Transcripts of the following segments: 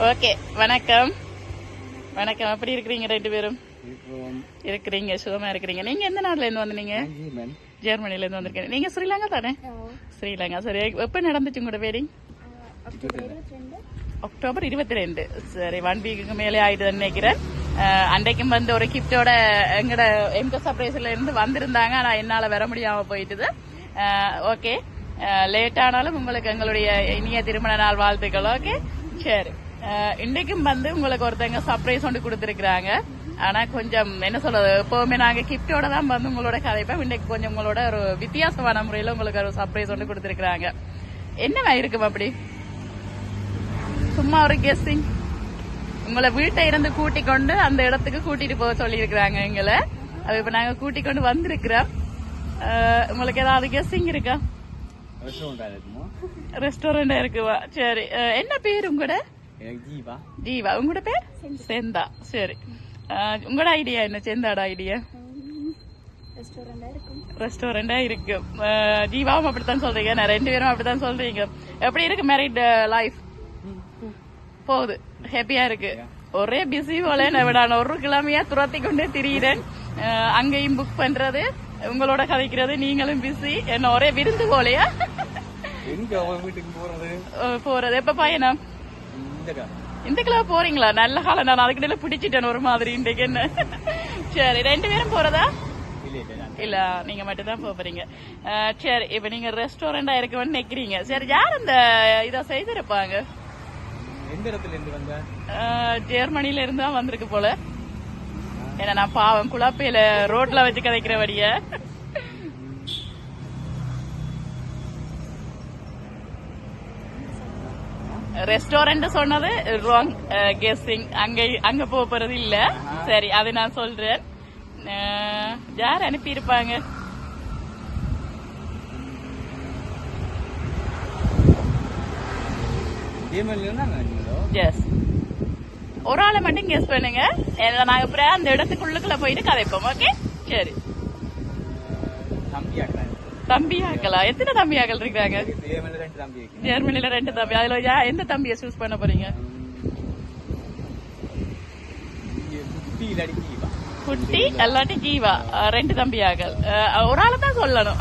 Okay, வணக்கம். வணக்கம். எப்படி இருக்கிறீங்க? ரெண்டு பேரும் இருக்கிறீங்க, சுகமா இருக்கிறீங்க. நீங்க எந்த நாட்டுல இருந்து வந்தீங்க? ஜெர்மனில இருந்து வந்திருக்கீங்க. நீங்க ஸ்ரீலங்கா தானே? ஸ்ரீலங்கா. சரி, எப்ப நடந்துச்சு உங்களோட வெட்டிங்? அக்டோபர் 22. சரி, 1 வீக்குக்கு மேலே ஆயிட்டு நினைக்கிறேன். அன்றைக்கும் வந்து ஒரு கிஃப்டோட எங்க சர்ப்ரைஸ்ல இருந்து வந்திருந்தாங்க. ஆனா என்னால வர முடியாம போயிட்டுது. ஓகே, லேட் ஆனாலும் உங்களுக்கு எங்களுடைய இனிய திருமண நாள் வாழ்த்துக்கள். ஓகே, சரி. இன்றைக்கும் வந்து உங்களுக்கு ஒருத்தங்க சர்ப்ரைஸ் ஒன்று கொடுத்துருக்காங்க. ஆனா கொஞ்சம் என்ன சொல்றது, எப்பவுமே நாங்க கிஃப்டோட தான் வந்து உங்களோட கதைப்போம். இன்னைக்கு கொஞ்சம் உங்களோட ஒரு வித்தியாசமான முறையில உங்களுக்கு ஒரு சர்ப்ரைஸ் ஒன்று கொடுத்துருக்காங்க. என்னவா இருக்கும் அப்படி? சும்மா ஒரு கெஸ்ஸிங். உங்களை வீட்டை இருந்து கூட்டிக் கொண்டு அந்த இடத்துக்கு கூட்டிட்டு போக சொல்லி இருக்கிறாங்க எங்களை. அது இப்ப நாங்க கூட்டிக் கொண்டு வந்திருக்கிறோம். உங்களுக்கு ஏதாவது கெஸ்ஸிங் இருக்கா? ரெஸ்டாரண்டா இருக்குவா? சரி. என்ன பேர் உங்களோட? ஜீவா. உங்களோட பேர்? செந்தா. சரி. உங்களோட ஐடியா என்ன? செந்தாட ஐடியா? ரெஸ்டாரண்டா இருக்கு. ஜீவாவும் அப்படித்தான் சொல்றீங்க, நான் 2 பேரும் அப்படித்தான் சொல்றீங்க. எப்படி இருக்கு மேரிட் லைஃப்? போகுது, ஹாப்பியா இருக்கு. ஒரே பிஸி போல. நான் 1 கிழமையா துரத்தி கொண்டே திரியிறேன். அங்கேயும் புக் பண்றது, உங்களோட கதைக்கிறது, நீங்களும் பிஸி. என்ன ஒரே விருந்து போலையா? போறது எப்ப பயணம்? இந்த கிலோ போறீங்களா? நல்ல காலம். நான் அதுக்கிட்ட பிடிச்சிட்டேன் ஒரு மாதிரி இன்றைக்கு. என்ன சரி, 2 பேரும் போறதா? இல்ல, நீங்க மட்டும் தான் போறீங்க. சரி, இப்ப நீங்க ரெஸ்டாரண்டா இருக்கணும்னு நினைக்கிறீங்க. சரி, யார் இந்த இத செய்திருப்பாங்க? ஜெர்மனில இருந்து தான் வந்திருக்கு போல. ஏன்னா நான் பாவம் குழப்பையில ரோட்ல வச்சு கதைக்கிறபடிய. ரெஸ்டாரண்ட் சொன்னது ராங் கெஸ்ஸிங். அங்க போறது இல்ல. சரி, அது நான் சொல்றேன். யார் அனுப்பி இருப்பாங்க? ஒரு ஆளை மட்டும் கெஸ் பண்ணுங்க. நாங்க அப்புறம் அந்த இடத்துக்குள்ளுக்குள்ள போயிட்டு கதைப்போம். ஓகே, சரி. தம்பியாக்களா? எத்தனை தம்பியாக்கள் இருக்காங்க ஜெர்மனில? 2 தம்பி. அதுல எந்த தம்பியை சூஸ் பண்ண போறீங்க? குட்டி அல்லாட்டி ஜீவா. 2 தம்பியாக்கள். ஒரு ஆளை தான் சொல்லணும்.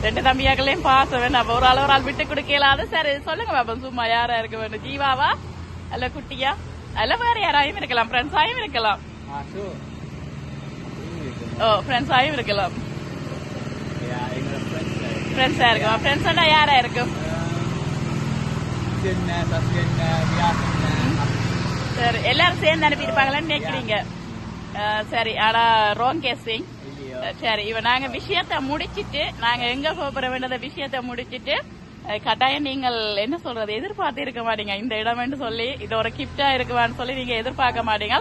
ரெண்டு தம்பியாக்களையும் பாசவன். அப்ப ஒரு ஆள் விட்டு கொடுக்கலாது. சரி, சொல்லுங்க பாப்பா. சும்மா யாரா இருக்க வேண்டும்? ஜீவாவா அல்ல குட்டியா அல்ல வேற யாராயும் இருக்கலாம்? ஃப்ரெண்ட்ஸாயும் இருக்கலாம். ஓ, ஃப்ரெண்ட்ஸாயும் இருக்கலாம். ஃப்ரெண்ட்ஸா இருக்கும். ஃப்ரெண்ட்ஸா யாரா இருக்கும்? சரி, எல்லாரும் சேர்ந்து அனுப்பியிருப்பாங்களான்னு நினைக்கிறீங்க? சரி, ஆனா ராங் கெஸ்ஸிங். சரி, இவ நாங்க விஷயத்த முடிச்சிட்டு, நாங்க எங்க போற வேண்டியத விஷயத்த முடிச்சிட்டு, கட்டாயம் நீங்கள் என்ன சொல்றது, எதிர்பார்த்து இருக்க மாட்டீங்க இந்த இடம் சொல்லி. இது ஒரு கிஃப்டா இருக்குவான்னு சொல்லி நீங்க எதிர்பார்க்க மாட்டீங்க.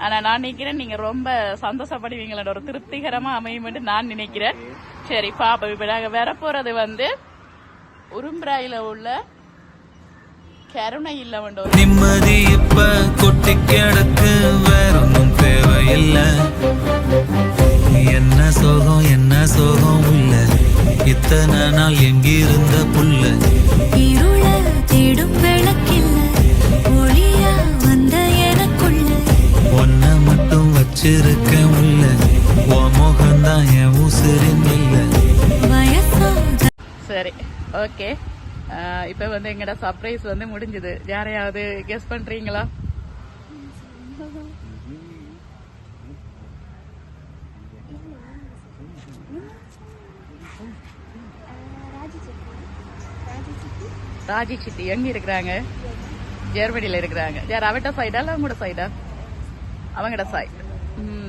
ஆனா நான் நினைக்கிறேன் நீங்க ரொம்ப சந்தோஷப்படுவீங்களோட, ஒரு திருப்திகரமா அமையும் நான் நினைக்கிறேன். சரி, பாப்போம். இப்ப நாங்க வர போறது வந்து உரும்பிராயில உள்ள கருணை இல்ல வேண்டும். நிம்மதி இப்ப கொட்டி கிடக்கு, வேற ஒன்றும் தேவையில்லை. என்ன சோகம் உள்ள, இத்தனை நாள் எங்கிருந்த புள்ள. இருள தேடும் விளக்கில்ல, ஒளியா வந்த எனக்குள்ள. ஒன்ன மட்டும் வச்சிருக்க உள்ள, உன் முகம்தான் என் உசிரின் இல்ல. சரி, ஓகே. இப்ப வந்து எங்கட சர்ப்ரைஸ் வந்து முடிஞ்சது. யாரையாவது கெஸ் பண்றீங்களா? ராஜி சிட்டி எங்க இருக்கிறாங்க? ஜெர்மனில இருக்கிறாங்க. யார், அவட்ட சைடா இல்ல உங்களோட சைடா? அவங்கட சைட்.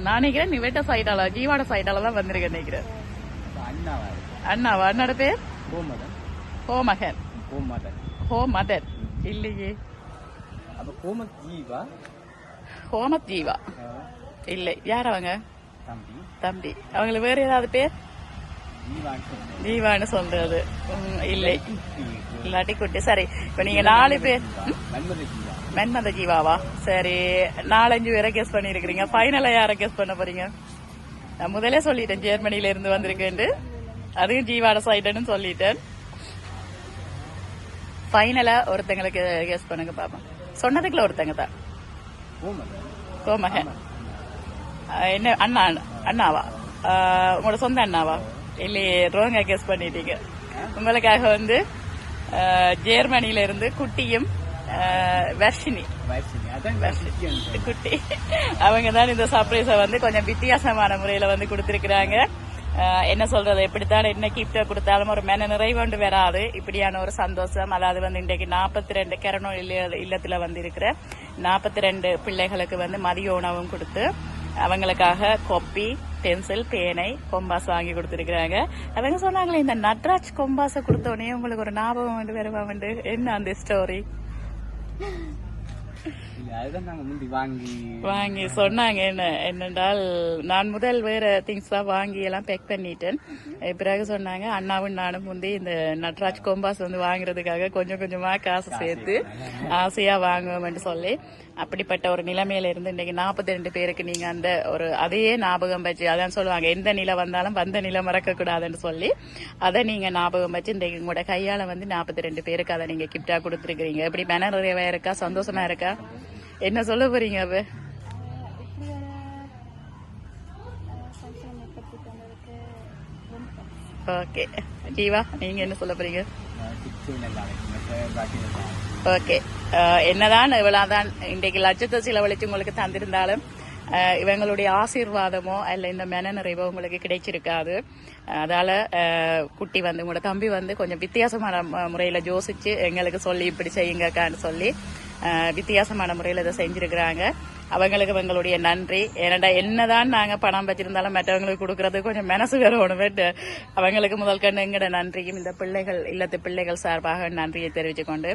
நான் நினைக்கிறேன் நீ வேட்ட சைடால, ஜீவாட சைடால தான் வந்திருக்கேன் நினைக்கிறேன். அண்ணாவா? அண்ணோட பேர் ஹோமகன். ஹோமதன் இல்லையே. ஹோமத் ஜீவா இல்லை. யார் அவங்க? தம்பி. அவங்களுக்கு வேற ஏதாவது பேர்? ஜீவான்னு சொல்றது இல்லை, இல்லாட்டி குட்டி. சரி, இப்ப நீங்க 4 பேர் மென்மத ஜீவாவா? சரி, 4-5 பேரை கெஸ் பண்ணி இருக்கிறீங்க. ஃபைனலா யாரை கெஸ் பண்ண போறீங்க? நான் முதலே சொல்லிட்டேன் ஜெர்மனில இருந்து வந்திருக்கேன். அதையும் ஜீவாட சைடுன்னு சொல்லிட்டேன். ஃபைனலா ஒருத்தங்களுக்கு கெஸ் பண்ணுங்க பாப்போம். சொன்னதுக்குள்ள ஒருத்தங்க தான். கோமகன். என்ன அண்ணாவா? உங்களோட சொந்த அண்ணாவா? இல்லையே, ரோங்கா கெஸ் பண்ணிட்டீங்க. உங்களுக்காக வந்து ஜெர்மனில இருந்து குட்டியும் வர்ஷினி குட்டி அவங்க தான் இந்த சர்ப்ரைஸை வந்து கொஞ்சம் வித்தியாசமான முறையில வந்து கொடுத்திருக்கிறாங்க. என்ன சொல்றது, எப்படித்தான் என்ன கிஃப்ட கொடுத்தாலும் ஒரு மன நிறைவொண்டு வராது. இப்படியான ஒரு சந்தோஷம். அதாவது வந்து இன்றைக்கு 42 கரணோ இல்லத்துல வந்து இருக்கிற 42 பிள்ளைகளுக்கு வந்து மதிய உணவும் கொடுத்து அவங்களுக்காக கொப்பி, பென்சில், பேனை, கொம்பாஸ் வாங்கி கொடுத்துருக்காங்க. அவங்க சொன்னாங்களே இந்த நட்ராஜ் கொம்பாஸை கொடுத்தோடனே உங்களுக்கு ஒரு ஞாபகம் வந்து வருவா வந்து என்ன அந்த ஸ்டோரி வாங்கி சொன்னாங்க. என்னென்றால் நான் முதல் வேற திங்ஸ் எல்லாம் வாங்கி எல்லாம் பேக் பண்ணிட்டேன். பிறகு சொன்னாங்க அண்ணாவும் நானும் வந்து இந்த நட்ராஜ் கொம்பாஸ் வந்து வாங்குறதுக்காக கொஞ்சம் கொஞ்சமா காசு சேர்த்து ஆசையா வாங்குவோம்னு சொல்லி அப்படிப்பட்ட ஒரு நிலைமையில இருந்து இன்னைக்கு 42 பேருக்கு நீங்க அந்த ஒரு அதையே ஞாபகம் வச்சு, அதான் சொல்லுவாங்க எந்த நிலை வந்தாலும் வந்த நிலை மறக்க கூடாதுன்னு சொல்லி அதை நீங்க ஞாபகம் வச்சு இன்றைக்கு உங்களோட கையால வந்து 42 பேருக்கு அதை நீங்க கிஃப்டா கொடுத்துருக்கீங்க. எப்படி மன நிறைவா இருக்கா, சந்தோஷமா இருக்கா? என்ன சொல்ல போறீங்க? அவ ஓகே ஜீவா, நீங்க என்ன சொல்ல போறீங்க? ஓகே, என்னதான் இவ்வளவுதான் இன்றைக்கு லட்சத்தை செலவழிச்சு உங்களுக்கு தந்திருந்தாலும் இவங்களுடைய ஆசீர்வாதமோ அல்ல இந்த மன நிறைவோ உங்களுக்கு கிடைச்சிருக்காது. அதால குட்டி வந்து உங்களோட தம்பி வந்து கொஞ்சம் வித்தியாசமான முறையில யோசிச்சு எங்களுக்கு சொல்லி இப்படி செய்யுங்கக்கான்னு சொல்லி வித்தியாசமான முறையில இதை செஞ்சிருக்கிறாங்க. அவங்களுக்கு எங்களுடைய நன்றி. ஏன்னா என்னதான் நாங்க பணம் வச்சிருந்தாலும் மற்றவங்களுக்கு கொடுக்கறது கொஞ்சம் மனசு வரணும். அவங்களுக்கு முதல் கண்டு எங்களோட நன்றியும் இந்த பிள்ளைகள் இல்லத்து பிள்ளைகள் சார்பாக நன்றியை தெரிவித்துக் கொண்டு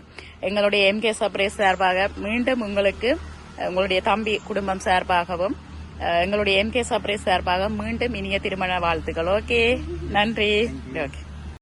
எங்களுடைய MK சர்ப்ரைஸ் சார்பாக மீண்டும் உங்களுக்கு உங்களுடைய தம்பி குடும்பம் சார்பாகவும் எங்களுடைய MK சர்ப்ரைஸ் சார்பாக மீண்டும் இனிய திருமண வாழ்த்துக்கள். ஓகே, நன்றி. ஓகே.